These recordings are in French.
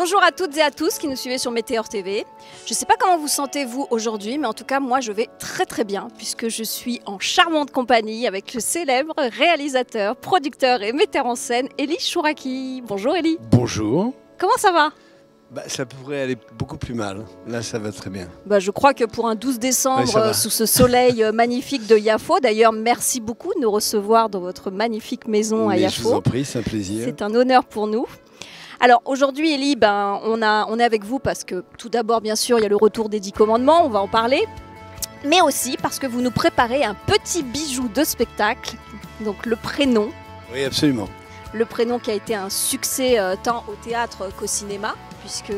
Bonjour à toutes et à tous qui nous suivez sur Météor TV. Je ne sais pas comment vous sentez-vous aujourd'hui, mais en tout cas, moi, je vais très très bien puisque je suis en charmante compagnie avec le célèbre réalisateur, producteur et metteur en scène, Elie Chouraki. Bonjour Elie. Bonjour. Comment ça va ? Ça pourrait aller beaucoup plus mal. Là, ça va très bien. Je crois que pour un 12 décembre, sous ce soleil magnifique de Yafo, d'ailleurs, merci beaucoup de nous recevoir dans votre magnifique maison à Yafo. Je vous en prie, c'est un plaisir. C'est un honneur pour nous. Alors aujourd'hui, Elie, on est avec vous parce que tout d'abord, bien sûr, il y a le retour des 10 commandements, on va en parler, mais aussi parce que vous nous préparez un petit bijou de spectacle, donc le prénom. Oui, absolument. Le prénom qui a été un succès tant au théâtre qu'au cinéma, puisque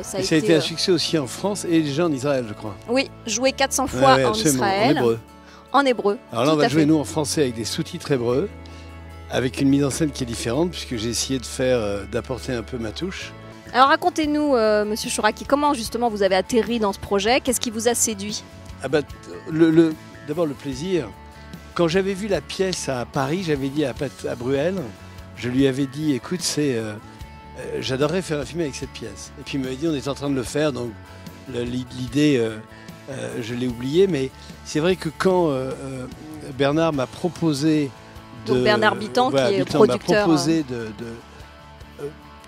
ça a été un succès aussi en France et déjà en Israël, je crois. Oui, joué 400 fois en Israël. En hébreu. En hébreu. Alors là, on va jouer nous en français avec des sous-titres hébreux, avec une mise en scène qui est différente, puisque j'ai essayé d'apporter un peu ma touche. Alors racontez-nous, Monsieur Chouraki, comment justement vous avez atterri dans ce projet? Qu'est-ce qui vous a séduit? D'abord le plaisir. Quand j'avais vu la pièce à Paris, j'avais dit à Bruel, je lui avais dit, écoute, j'adorerais faire un film avec cette pièce. Et puis il m'avait dit, on est en train de le faire, donc l'idée, je l'ai oubliée. Mais c'est vrai que quand Bernard m'a proposé donc Bernard Bitan, qui est producteur.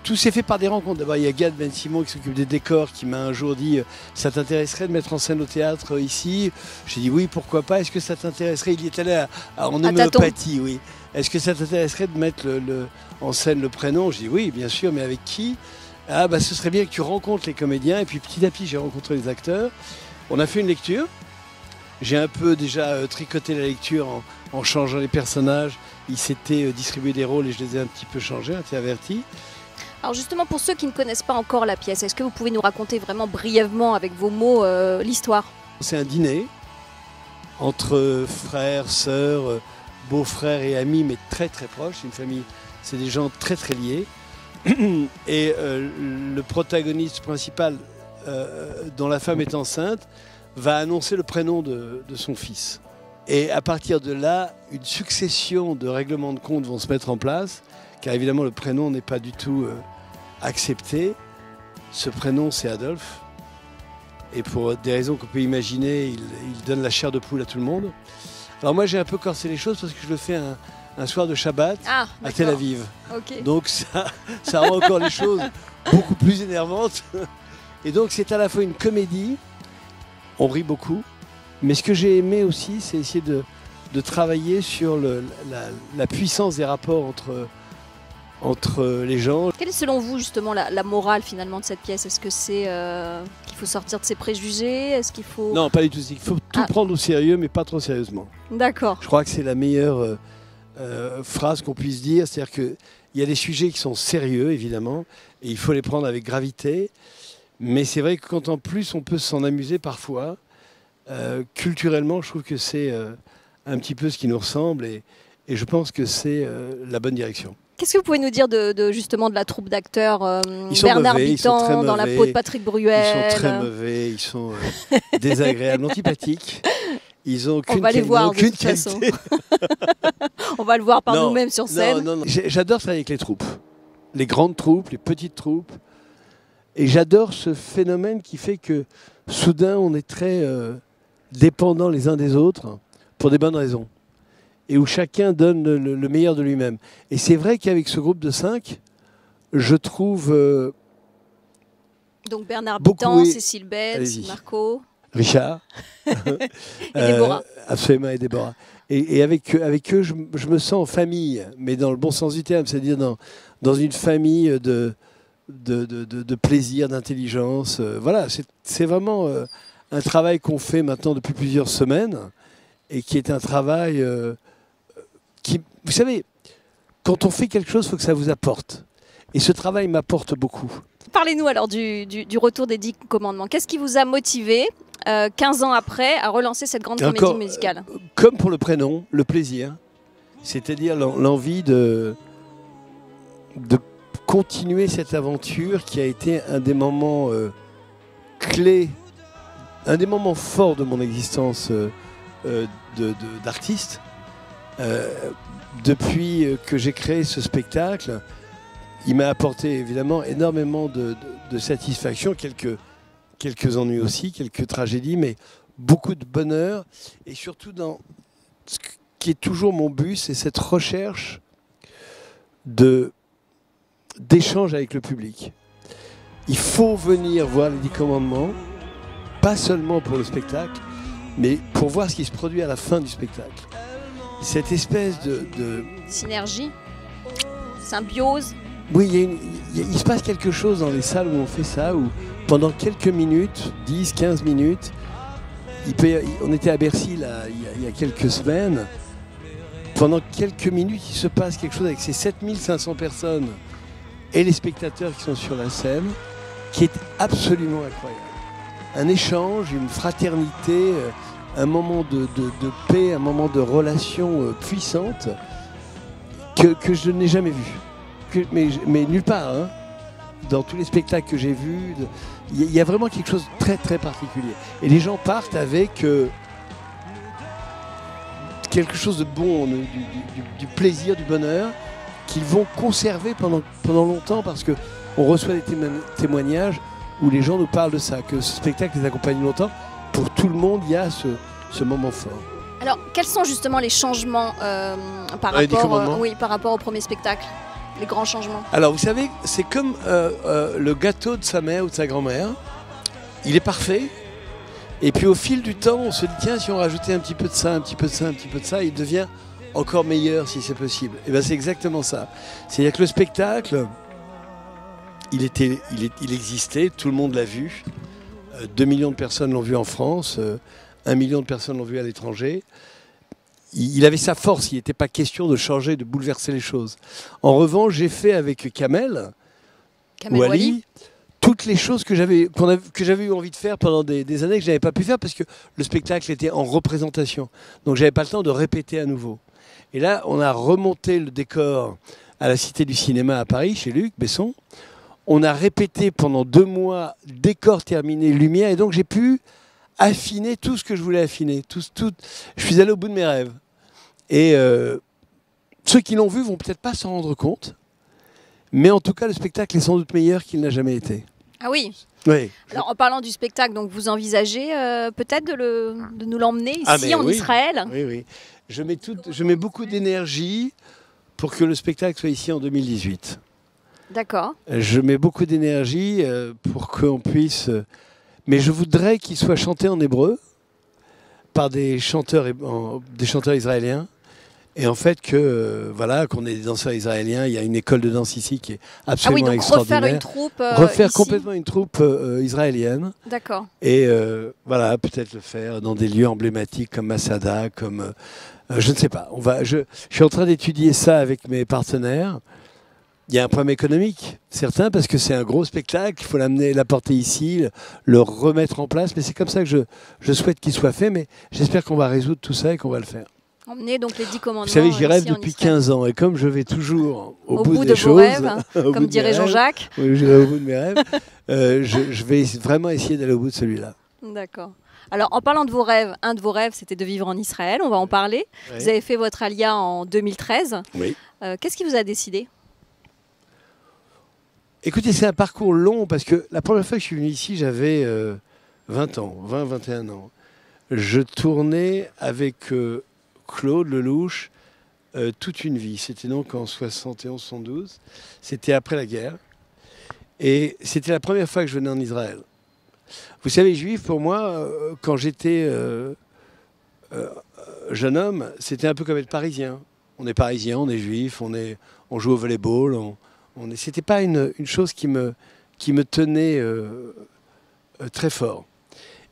Tout s'est fait par des rencontres. D'abord, il y a Gad Ben Simon qui s'occupe des décors, qui m'a un jour dit « Ça t'intéresserait de mettre en scène au théâtre ici ?» J'ai dit « Oui, pourquoi pas. Est-ce que ça t'intéresserait ?» Il y est allé en homéopathie, oui. « Est-ce que ça t'intéresserait de mettre en scène le prénom ?» J'ai dit « Oui, bien sûr, mais avec qui ?» Ah, ce serait bien que tu rencontres les comédiens. Et puis petit à petit, j'ai rencontré les acteurs. On a fait une lecture. J'ai un peu déjà tricoté la lecture en changeant les personnages. Ils s'étaient distribué des rôles et je les ai un petit peu changés, été avertis. Alors justement, pour ceux qui ne connaissent pas encore la pièce, est-ce que vous pouvez nous raconter vraiment brièvement, avec vos mots, l'histoire? C'est un dîner entre frères, sœurs, beaux-frères et amis, mais très très proches. C'est une famille, c'est des gens très très liés. Et le protagoniste principal, dont la femme est enceinte, va annoncer le prénom de son fils. Et à partir de là, une succession de règlements de compte vont se mettre en place, car évidemment le prénom n'est pas du tout accepté. Ce prénom, c'est Adolphe. Et pour des raisons qu'on peut imaginer, il donne la chair de poule à tout le monde. Alors moi, j'ai un peu corsé les choses parce que je le fais un soir de Shabbat à Tel Aviv. Okay. Donc ça rend encore les choses beaucoup plus énervantes. Et donc c'est à la fois une comédie, on rit beaucoup, mais ce que j'ai aimé aussi, c'est essayer de travailler sur la puissance des rapports entre les gens. Quelle est selon vous justement la morale finalement de cette pièce? Est-ce que c'est qu'il faut sortir de ses préjugés? Est-ce qu'il faut... Non, pas du tout. Il faut tout prendre au sérieux, mais pas trop sérieusement. D'accord. Je crois que c'est la meilleure phrase qu'on puisse dire. C'est-à-dire qu'il y a des sujets qui sont sérieux, évidemment, et il faut les prendre avec gravité. Mais c'est vrai que quand en plus on peut s'en amuser parfois, culturellement, je trouve que c'est un petit peu ce qui nous ressemble et je pense que c'est la bonne direction. Qu'est-ce que vous pouvez nous dire justement de la troupe d'acteurs Bernard Bitan dans la peau de Patrick Bruel? Ils sont très mauvais, ils sont désagréables, antipathiques. Ils ont aucune On va les voir de toute qualité. façon. On va le voir par nous-mêmes sur scène. Non. J'adore travailler avec les troupes. Les grandes troupes, les petites troupes. Et j'adore ce phénomène qui fait que soudain on est très dépendants les uns des autres pour des bonnes raisons. Et où chacun donne le meilleur de lui-même. Et c'est vrai qu'avec ce groupe de 5, je trouve... Donc Bernard Bitan, Cécile Benz, Marco... Richard. Et Déborah. Absolument, et Déborah. Et avec eux, je me sens en famille, mais dans le bon sens du terme, c'est-à-dire dans une famille de plaisir, d'intelligence. Voilà, c'est vraiment un travail qu'on fait maintenant depuis plusieurs semaines et qui est un travail qui... Vous savez, quand on fait quelque chose, il faut que ça vous apporte. Et ce travail m'apporte beaucoup. Parlez-nous alors du retour des 10 commandements. Qu'est-ce qui vous a motivé, 15 ans après, à relancer cette grande comédie musicale? Comme pour le prénom, le plaisir. C'est-à-dire l'envie de continuer cette aventure qui a été un des moments clés, un des moments forts de mon existence d'artiste. Depuis que j'ai créé ce spectacle, il m'a apporté évidemment énormément de satisfaction, quelques ennuis aussi, quelques tragédies, mais beaucoup de bonheur. Et surtout dans ce qui est toujours mon but, c'est cette recherche d'échange avec le public. Il faut venir voir les 10 commandements, pas seulement pour le spectacle, mais pour voir ce qui se produit à la fin du spectacle. Cette espèce de synergie, symbiose. Oui, il se passe quelque chose dans les salles où on fait ça, où pendant quelques minutes, 10, 15 minutes, on était à Bercy là, il y a quelques semaines, pendant quelques minutes, il se passe quelque chose avec ces 7500 personnes et les spectateurs qui sont sur la scène, qui est absolument incroyable. Un échange, une fraternité, un moment de paix, un moment de relation puissante que je n'ai jamais vu. Mais nulle part, hein. Dans tous les spectacles que j'ai vus, il y a vraiment quelque chose de très très particulier. Et les gens partent avec quelque chose de bon, du plaisir, du bonheur, qu'ils vont conserver pendant longtemps, parce qu'on reçoit des témoignages où les gens nous parlent de ça, que ce spectacle les accompagne longtemps. Pour tout le monde, il y a ce moment fort. Alors, quels sont justement les changements par rapport au premier spectacle? Les grands changements? Alors, vous savez, c'est comme le gâteau de sa mère ou de sa grand-mère. Il est parfait. Et puis, au fil du temps, on se dit, tiens, si on rajoutait un petit peu de ça, un petit peu de ça, un petit peu de ça, il devient encore meilleur si c'est possible. Et bien, c'est exactement ça. C'est-à-dire que le spectacle, il existait, tout le monde l'a vu. 2 millions de personnes l'ont vu en France, 1 million de personnes l'ont vu à l'étranger. Il avait sa force, il n'était pas question de changer, de bouleverser les choses. En revanche, j'ai fait avec Kamel Ouali toutes les choses que j'avais eu envie de faire pendant des années que je n'avais pas pu faire parce que le spectacle était en représentation. Donc je n'avais pas le temps de répéter à nouveau. Et là, on a remonté le décor à la Cité du Cinéma à Paris, chez Luc Besson. On a répété pendant 2 mois, décor terminé, lumière, et donc j'ai pu affiner tout ce que je voulais affiner. Je suis allé au bout de mes rêves. Et ceux qui l'ont vu vont peut-être pas s'en rendre compte, mais en tout cas, le spectacle est sans doute meilleur qu'il n'a jamais été. Ah oui. Oui. Alors, en parlant du spectacle, donc vous envisagez peut-être de nous l'emmener ici en Israël? Oui, oui. Je mets beaucoup d'énergie pour que le spectacle soit ici en 2018. D'accord. Je mets beaucoup d'énergie pour qu'on puisse... Mais je voudrais qu'il soit chanté en hébreu par des chanteurs israéliens. Et en fait, qu'on ait des danseurs israéliens, il y a une école de danse ici qui est absolument extraordinaire. Refaire une troupe refaire ici. Complètement une troupe israélienne. D'accord. Et peut-être le faire dans des lieux emblématiques comme Masada, comme... je ne sais pas. Je suis en train d'étudier ça avec mes partenaires. Il y a un problème économique, certain, parce que c'est un gros spectacle, il faut l'apporter ici, le remettre en place. Mais c'est comme ça que je souhaite qu'il soit fait, mais j'espère qu'on va résoudre tout ça et qu'on va le faire. Emmener donc les 10 commandements. Vous savez, j'y rêve depuis 15 ans, et comme je vais toujours au bout de des vos choses, rêves, comme dirait Jean-Jacques. Oui, je vais au bout de mes rêves, je vais vraiment essayer d'aller au bout de celui-là. D'accord. Alors, en parlant de vos rêves, un de vos rêves, c'était de vivre en Israël, on va en parler. Oui. Vous avez fait votre alia en 2013. Oui. Qu'est-ce qui vous a décidé ? Écoutez, c'est un parcours long, parce que la première fois que je suis venu ici, j'avais 21 ans. Je tournais avec Claude Lelouch toute une vie. C'était donc en 71-72. C'était après la guerre. Et c'était la première fois que je venais en Israël. Vous savez, juif, pour moi, quand j'étais jeune homme, c'était un peu comme être parisien. On est parisien, on est juif, on joue au volleyball. C'était pas une chose qui me tenait très fort.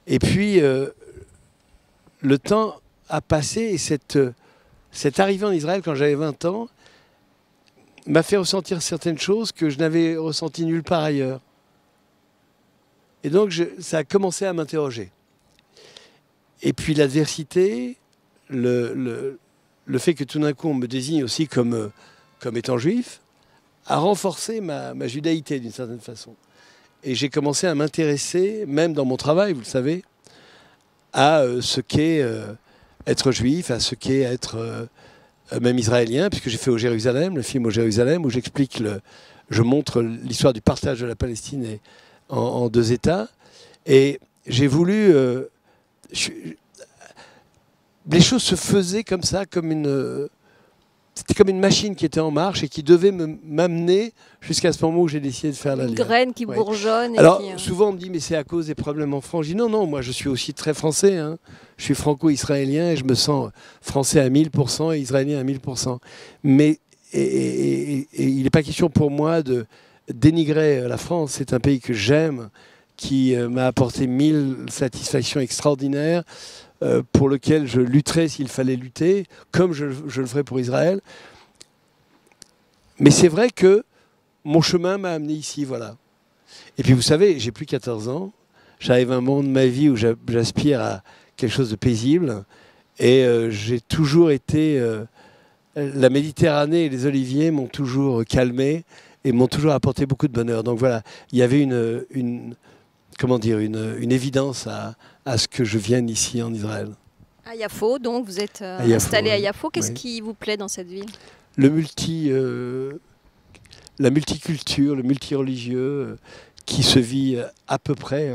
Et puis, le temps a passé et cette arrivée en Israël quand j'avais 20 ans m'a fait ressentir certaines choses que je n'avais ressenties nulle part ailleurs. Et donc, ça a commencé à m'interroger. Et puis l'adversité, le fait que tout d'un coup on me désigne aussi comme étant juif, a renforcé ma judaïté d'une certaine façon. Et j'ai commencé à m'intéresser, même dans mon travail, vous le savez, à ce qu'est être juif, à ce qu'est être même israélien, puisque j'ai fait au Jérusalem, le film au Jérusalem, où j'explique je montre l'histoire du partage de la Palestine en deux États. Et j'ai voulu... les choses se faisaient comme ça, c'était comme une machine qui était en marche et qui devait m'amener jusqu'à ce moment où j'ai décidé de faire la Une Lia. graine qui bourgeonne. Et Alors, qui, souvent on me dit, mais c'est à cause des problèmes en France. Je dis non, non, moi je suis aussi très français. Hein. Je suis franco-israélien et je me sens français à 1000% et israélien à 1000%. Mais et il n'est pas question pour moi de dénigrer la France. C'est un pays que j'aime, qui m'a apporté 1000 satisfactions extraordinaires. Pour lequel je lutterais s'il fallait lutter, comme je le ferais pour Israël. Mais c'est vrai que mon chemin m'a amené ici, voilà. Et puis vous savez, j'ai plus 14 ans, j'arrive à un moment de ma vie où j'aspire à quelque chose de paisible, et j'ai toujours été... la Méditerranée et les oliviers m'ont toujours calmé, et m'ont toujours apporté beaucoup de bonheur. Donc voilà, il y avait une évidence à ce que je vienne ici en Israël. À Yafo, donc vous êtes installé à Yafo. Qu'est-ce qui vous plaît dans cette ville? La multiculture, le multireligieux qui se vit à peu près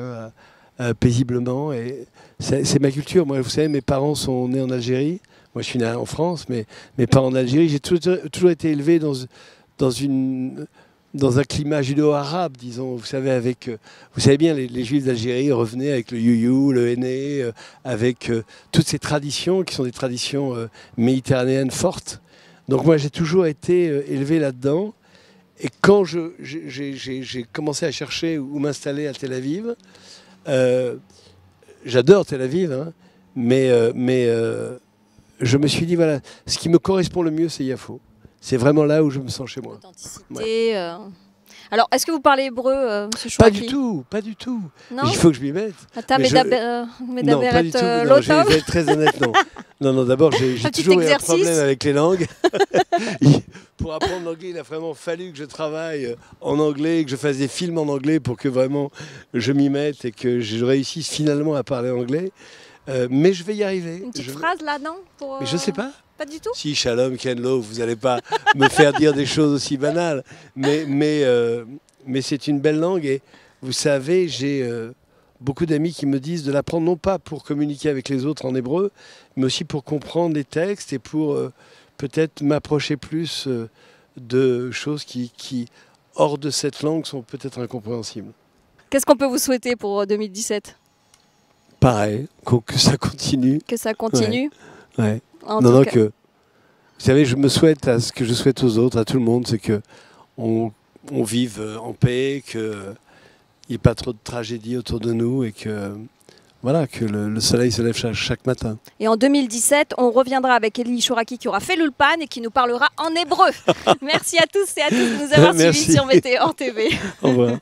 paisiblement. Et c'est ma culture. Moi, vous savez, mes parents sont nés en Algérie. Moi, je suis né en France, mais mes parents en Algérie. J'ai toujours été élevé dans un climat judéo-arabe, disons. Vous savez, vous savez bien, les Juifs d'Algérie revenaient avec le you-you, le henné, avec toutes ces traditions qui sont des traditions méditerranéennes fortes. Donc moi, j'ai toujours été élevé là-dedans. Et quand j'ai commencé à chercher où m'installer à Tel Aviv, j'adore Tel Aviv, hein, mais je me suis dit, voilà, ce qui me correspond le mieux, c'est Yafo. C'est vraiment là où je me sens chez moi. Ouais. Alors, est-ce que vous parlez hébreu, M. Chouaki? Pas du tout, pas du tout. Non, il faut que je m'y mette. non, pas du tout. Non, je vais être très honnête, non. Non, d'abord, j'ai toujours eu un problème avec les langues. Pour apprendre l'anglais, il a vraiment fallu que je travaille en anglais, que je fasse des films en anglais pour que vraiment je m'y mette et que je réussisse finalement à parler anglais. Mais je vais y arriver. Une petite phrase là, non Mais je sais pas. Pas du tout. Si, Shalom, Ken Lo, vous n'allez pas me faire dire des choses aussi banales. Mais c'est une belle langue et vous savez, j'ai beaucoup d'amis qui me disent de l'apprendre non pas pour communiquer avec les autres en hébreu, mais aussi pour comprendre les textes et pour peut-être m'approcher plus de choses qui, hors de cette langue, sont peut-être incompréhensibles. Qu'est-ce qu'on peut vous souhaiter pour 2017? Pareil, que ça continue. Que ça continue. Ouais. Non, que... Vous savez, je me souhaite à ce que je souhaite aux autres, à tout le monde, c'est qu'on vive en paix, qu'il n'y ait pas trop de tragédies autour de nous et que, voilà, que le soleil se lève chaque matin. Et en 2017, on reviendra avec Elie Chouraki qui aura fait l'Ulpan et qui nous parlera en hébreu. Merci à tous et à toutes de nous avoir suivis sur Météor TV. Au revoir.